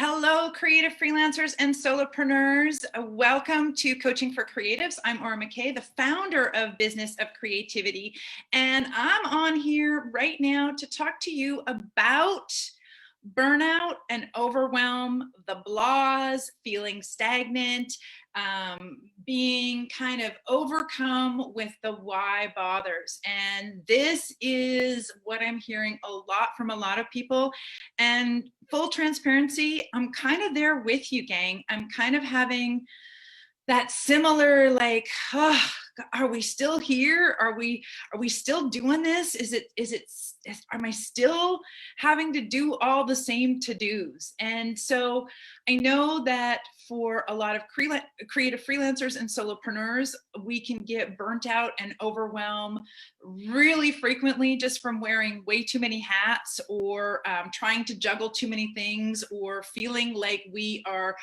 Hello, creative freelancers and solopreneurs. Welcome to Coaching for Creatives. I'm Aura McKay, the founder of Business of Creativity, and I'm on here right now to talk to you about burnout and overwhelm, the blahs, feeling stagnant, being kind of overcome with the why bothers. And this is what I'm hearing a lot from a lot of people. And full transparency, I'm kind of there with you, gang. I'm kind of having that similar, like, oh, are we still here? Are we still doing this? Am I still having to do all the same to-dos? And so I know that for a lot of creative freelancers and solopreneurs, we can get burnt out and overwhelmed really frequently just from wearing way too many hats, or trying to juggle too many things, or feeling like we are,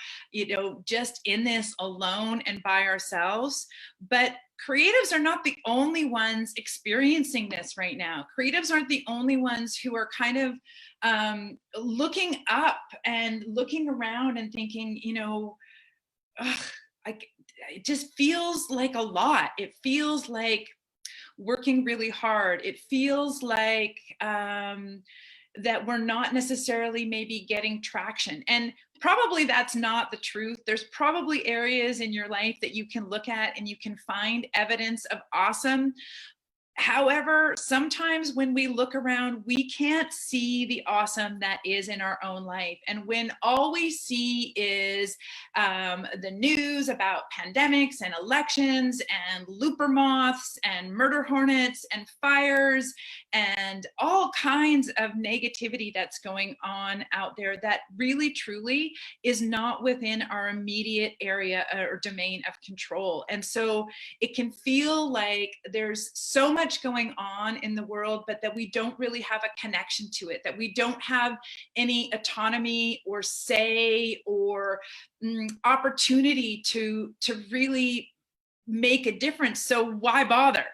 just in this alone and by ourselves. But creatives are not the only ones experiencing this right now. Creatives aren't the only ones who are kind of looking up and looking around and thinking, it just feels like a lot. It feels like working really hard. It feels like that we're not necessarily maybe getting traction. And probably that's not the truth. There's probably areas in your life that you can look at and you can find evidence of awesome. However, sometimes when we look around, we can't see the awesome that is in our own life. And when all we see is the news about pandemics and elections and looper moths and murder hornets and fires and all kinds of negativity that's going on out there that really truly is not within our immediate area or domain of control. And so it can feel like there's so much going on in the world, but that we don't really have a connection to it, that we don't have any autonomy or say or opportunity to really make a difference. So why bother?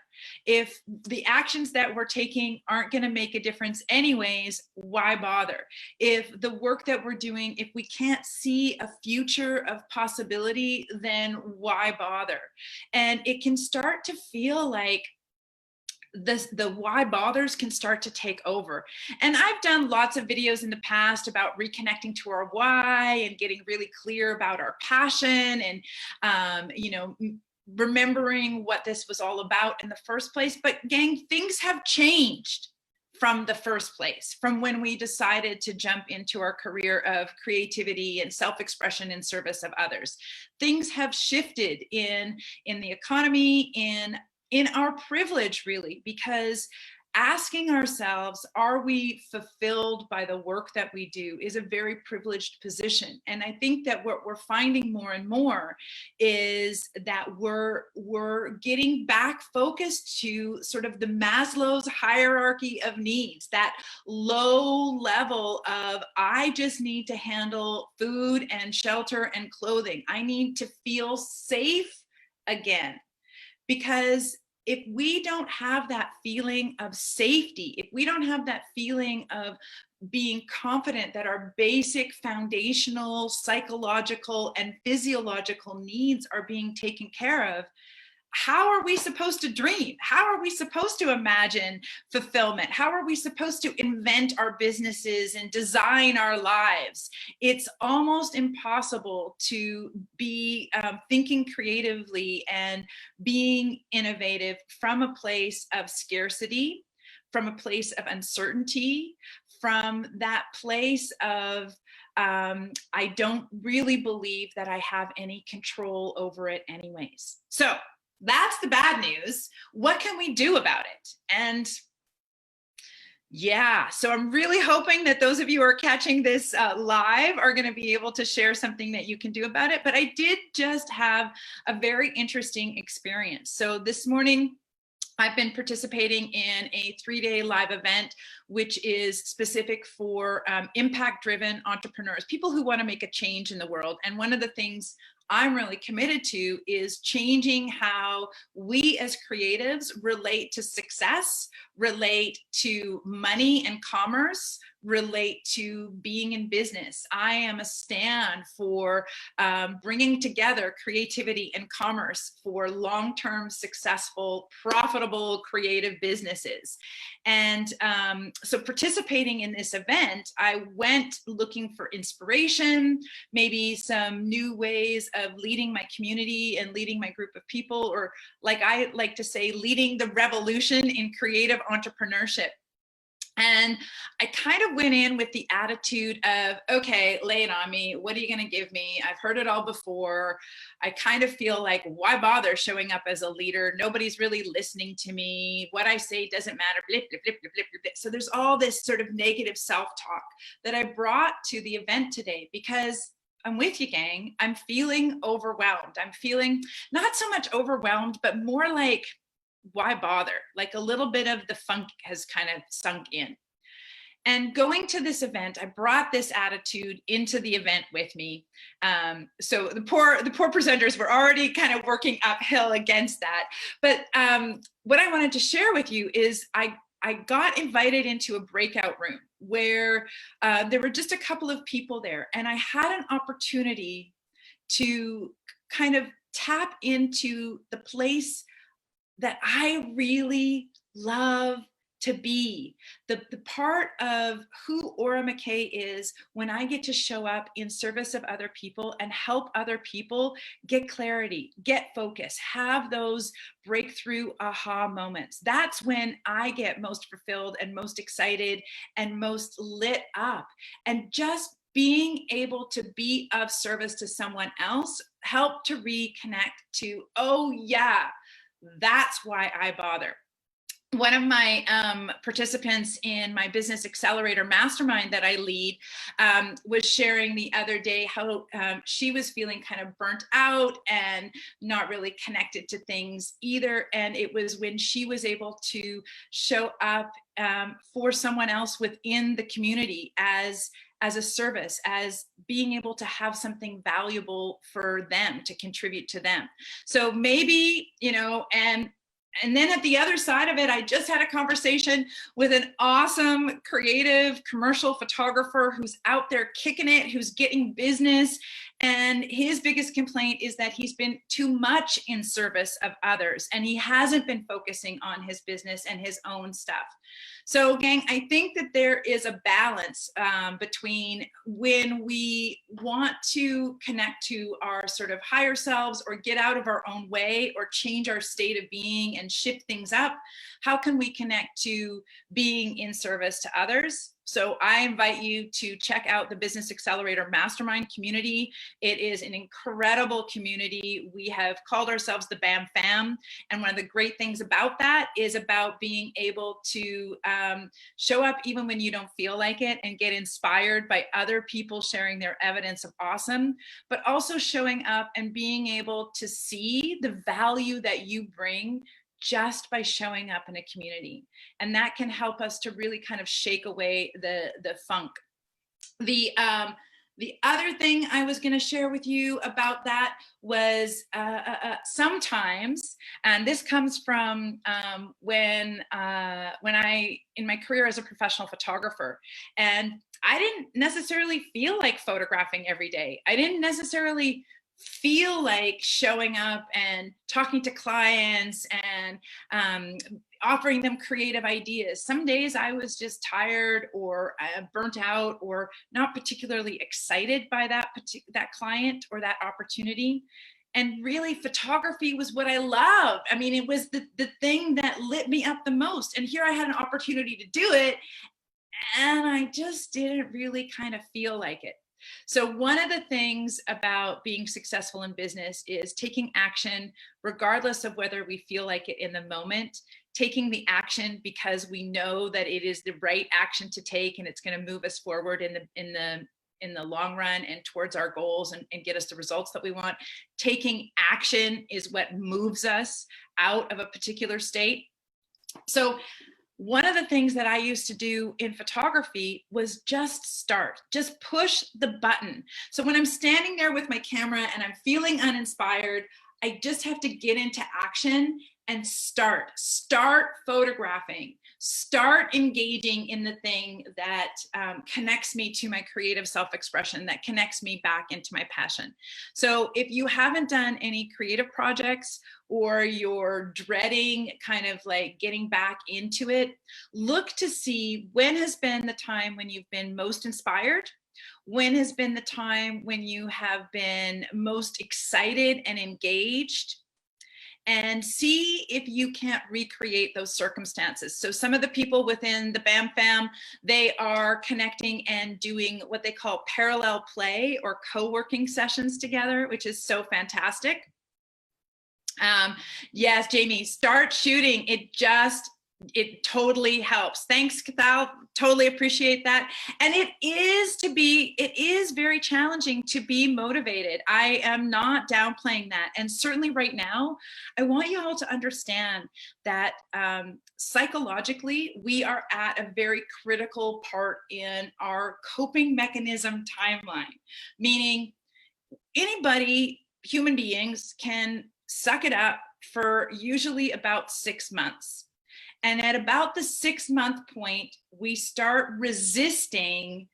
If the actions that we're taking aren't going to make a difference anyways, why bother? If the work that we're doing, if we can't see a future of possibility, then why bother? And it can start to feel like the why bothers can start to take over. And I've done lots of videos in the past about reconnecting to our why and getting really clear about our passion and remembering what this was all about in the first place. But gang, things have changed from the first place, from when we decided to jump into our career of creativity and self-expression in service of others. Things have shifted in the economy, in our privilege, really, because asking ourselves, are we fulfilled by the work that we do, is a very privileged position. And I think that what we're finding more and more is that we're getting back focused to sort of the Maslow's hierarchy of needs, that low level of, I just need to handle food and shelter and clothing. I need to feel safe again. Because if we don't have that feeling of safety, if we don't have that feeling of being confident that our basic foundational psychological and physiological needs are being taken care of, how are we supposed to dream? How are we supposed to imagine fulfillment? How are we supposed to invent our businesses and design our lives? It's almost impossible to be thinking creatively and being innovative from a place of scarcity, from a place of uncertainty, from that place of I don't really believe that I have any control over it anyways. So that's the bad news. What can we do about it? And yeah, so I'm really hoping that those of you who are catching this live are going to be able to share something that you can do about it. But I did just have a very interesting experience. So this morning, I've been participating in a 3-day live event, which is specific for impact-driven entrepreneurs, people who want to make a change in the world. And one of the things I'm really committed to is changing how we as creatives relate to success, relate to money and commerce, relate to being in business. I am a stand for bringing together creativity and commerce for long-term, successful, profitable, creative businesses. And so participating in this event, I went looking for inspiration, maybe some new ways of leading my community and leading my group of people, or like I like to say, leading the revolution in creative entrepreneurship. And I kind of went in with the attitude of, okay, lay it on me. What are you going to give me? I've heard it all before. I kind of feel like, why bother showing up as a leader? Nobody's really listening to me. What I say doesn't matter. Blip, blip, blip, blip, blip, blip. So there's all this sort of negative self-talk that I brought to the event today, because I'm with you, gang. I'm feeling overwhelmed. I'm feeling not so much overwhelmed, but more like, why bother? Like a little bit of the funk has kind of sunk in. And going to this event, I brought this attitude into the event with me. So the poor presenters were already kind of working uphill against that. But what I wanted to share with you is I got invited into a breakout room where there were just a couple of people there, and I had an opportunity to kind of tap into the place that I really love to be, the part of who Aura McKay is when I get to show up in service of other people and help other people get clarity, get focus, have those breakthrough aha moments. That's when I get most fulfilled and most excited and most lit up. And just being able to be of service to someone else helped to reconnect to, oh yeah, that's why I bother. One of my participants in my business accelerator mastermind that I lead was sharing the other day how she was feeling kind of burnt out and not really connected to things either. And it was when she was able to show up for someone else within the community as a service, as being able to have something valuable for them to contribute to them. So maybe, you know, and then at the other side of it, I just had a conversation with an awesome creative commercial photographer who's out there kicking it, who's getting business. And his biggest complaint is that he's been too much in service of others, and he hasn't been focusing on his business and his own stuff. So gang, I think that there is a balance between when we want to connect to our sort of higher selves or get out of our own way or change our state of being and shift things up. How can we connect to being in service to others? So I invite you to check out the Business Accelerator Mastermind community. It is an incredible community. We have called ourselves the BAM Fam. And one of the great things about that is about being able to show up even when you don't feel like it and get inspired by other people sharing their evidence of awesome, but also showing up and being able to see the value that you bring just by showing up in a community. And that can help us to really kind of shake away the funk. The other thing I was going to share with you about that was sometimes, and this comes from when I, in my career as a professional photographer, and I didn't necessarily feel like photographing every day. I didn't necessarily feel like showing up and talking to clients and offering them creative ideas. Some days I was just tired or burnt out or not particularly excited by that client or that opportunity. And really, photography was what I loved. I mean, it was the thing that lit me up the most. And here I had an opportunity to do it, and I just didn't really kind of feel like it. So one of the things about being successful in business is taking action, regardless of whether we feel like it in the moment, taking the action because we know that it is the right action to take and it's going to move us forward in the long run and towards our goals and get us the results that we want. Taking action is what moves us out of a particular state. So one of the things that I used to do in photography was just push the button. So when I'm standing there with my camera and I'm feeling uninspired, I just have to get into action and start photographing. start engaging in the thing that connects me to my creative self-expression, that connects me back into my passion. So if you haven't done any creative projects, or you're dreading kind of like getting back into it, look to see when has been the time when you've been most inspired, when has been the time when you have been most excited and engaged, and see if you can't recreate those circumstances. So some of the people within the BAM fam, they are connecting and doing what they call parallel play or co-working sessions together, which is so fantastic. Yes, Jamie, start shooting. It totally helps. Thanks, Cathal. Totally appreciate that. And it is very challenging to be motivated. I am not downplaying that. And certainly right now, I want you all to understand that psychologically, we are at a very critical part in our coping mechanism timeline, meaning anybody, human beings, can suck it up for usually about 6 months. And at about the 6-month point, we start resisting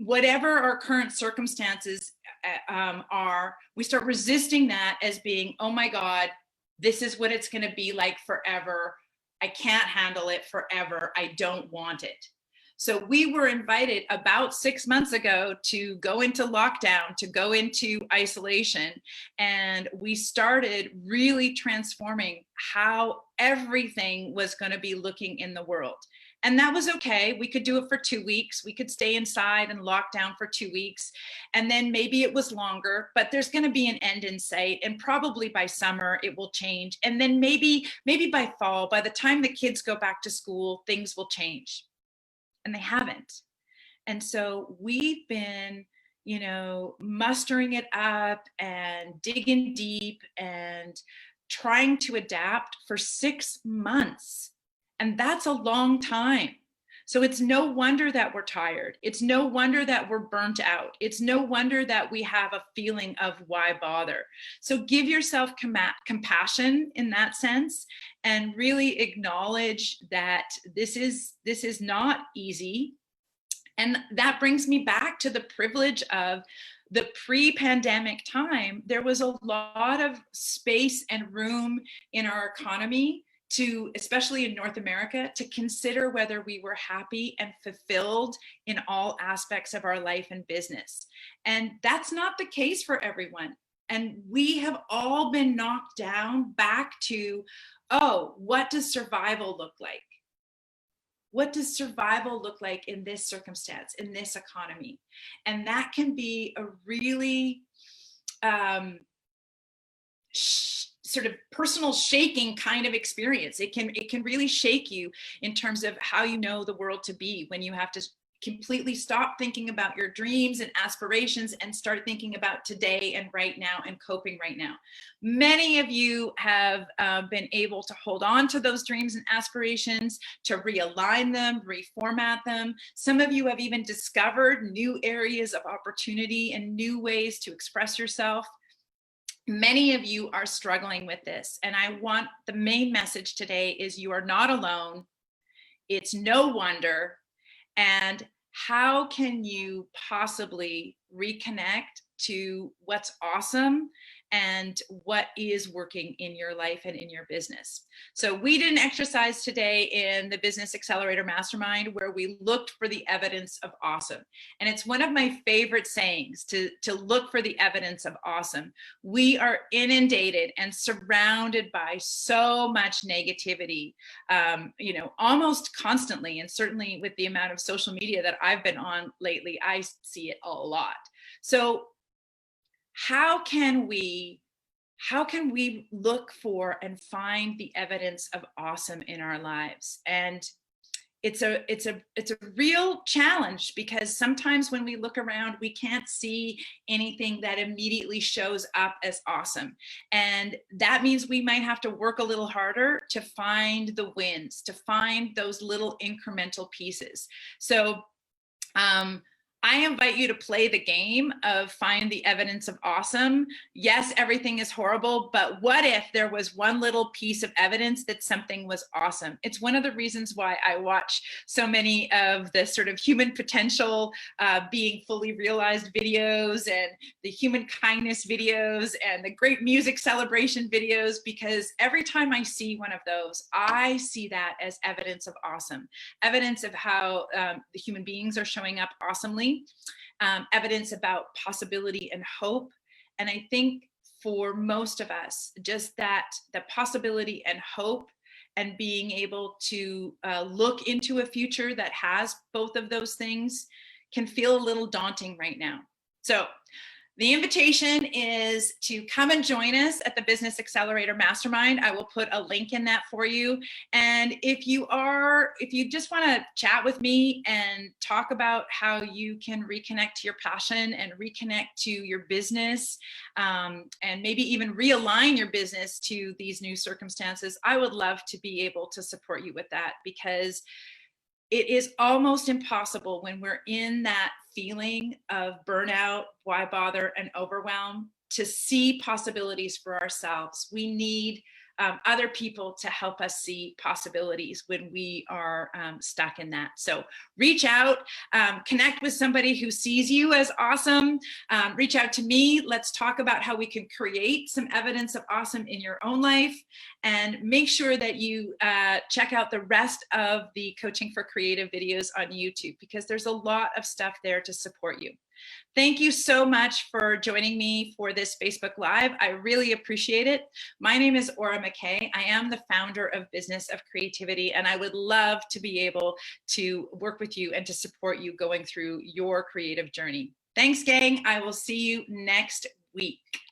whatever our current circumstances are. We start resisting that as being, oh my God, this is what it's going to be like forever. I can't handle it forever. I don't want it. So we were invited about 6 months ago to go into lockdown, to go into isolation, and we started really transforming how everything was going to be looking in the world. And that was okay. We could do it for 2 weeks. We could stay inside and lock down for 2 weeks. And then maybe it was longer, but there's going to be an end in sight. And probably by summer, it will change. And then maybe by fall, by the time the kids go back to school, things will change. And they haven't. And so we've been, mustering it up and digging deep and trying to adapt for 6 months. And that's a long time. So it's no wonder that we're tired. It's no wonder that we're burnt out. It's no wonder that we have a feeling of why bother. So give yourself compassion in that sense, and really acknowledge that this is not easy. And that brings me back to the privilege of the pre-pandemic time. There was a lot of space and room in our economy to, especially in North America, to consider whether we were happy and fulfilled in all aspects of our life and business. And that's not the case for everyone. And we have all been knocked down back to, oh, what does survival look like? What does survival look like in this circumstance, in this economy? And that can be a really sort of personal shaking kind of experience. It can really shake you in terms of how you know the world to be, when you have to completely stop thinking about your dreams and aspirations and start thinking about today and right now and coping right now. Many of you have been able to hold on to those dreams and aspirations, to realign them, reformat them. Some of you have even discovered new areas of opportunity and new ways to express yourself. Many of you are struggling with this, and the main message today is you are not alone. It's no wonder. And how can you possibly reconnect to what's awesome and what is working in your life and in your business? So we did an exercise today in the Business Accelerator Mastermind where we looked for the evidence of awesome. And it's one of my favorite sayings, to look for the evidence of awesome. We are inundated and surrounded by so much negativity, almost constantly. And certainly with the amount of social media that I've been on lately, I see it a lot. So how can we look for and find the evidence of awesome in our lives? And it's a real challenge, because sometimes when we look around, we can't see anything that immediately shows up as awesome. And that means we might have to work a little harder to find the wins, to find those little incremental pieces. So I invite you to play the game of find the evidence of awesome. Yes, everything is horrible, but what if there was one little piece of evidence that something was awesome? It's one of the reasons why I watch so many of the sort of human potential being fully realized videos, and the human kindness videos, and the great music celebration videos, because every time I see one of those, I see that as evidence of awesome, evidence of how the human beings are showing up awesomely, evidence about possibility and hope. And I think for most of us, just that the possibility and hope, and being able to look into a future that has both of those things, can feel a little daunting right now. So the invitation is to come and join us at the Business Accelerator Mastermind. I will put a link in that for you. And if you just want to chat with me and talk about how you can reconnect to your passion and reconnect to your business, and maybe even realign your business to these new circumstances, I would love to be able to support you with that, because it is almost impossible when we're in that feeling of burnout, why bother, and overwhelm, to see possibilities for ourselves. We need other people to help us see possibilities when we are stuck in that. So reach out, connect with somebody who sees you as awesome. Reach out to me. Let's talk about how we can create some evidence of awesome in your own life. And make sure that you check out the rest of the Coaching for Creative videos on YouTube, because there's a lot of stuff there to support you. Thank you so much for joining me for this Facebook Live. I really appreciate it. My name is Aura McKay. I am the founder of Business of Creativity, and I would love to be able to work with you and to support you going through your creative journey. Thanks, gang. I will see you next week.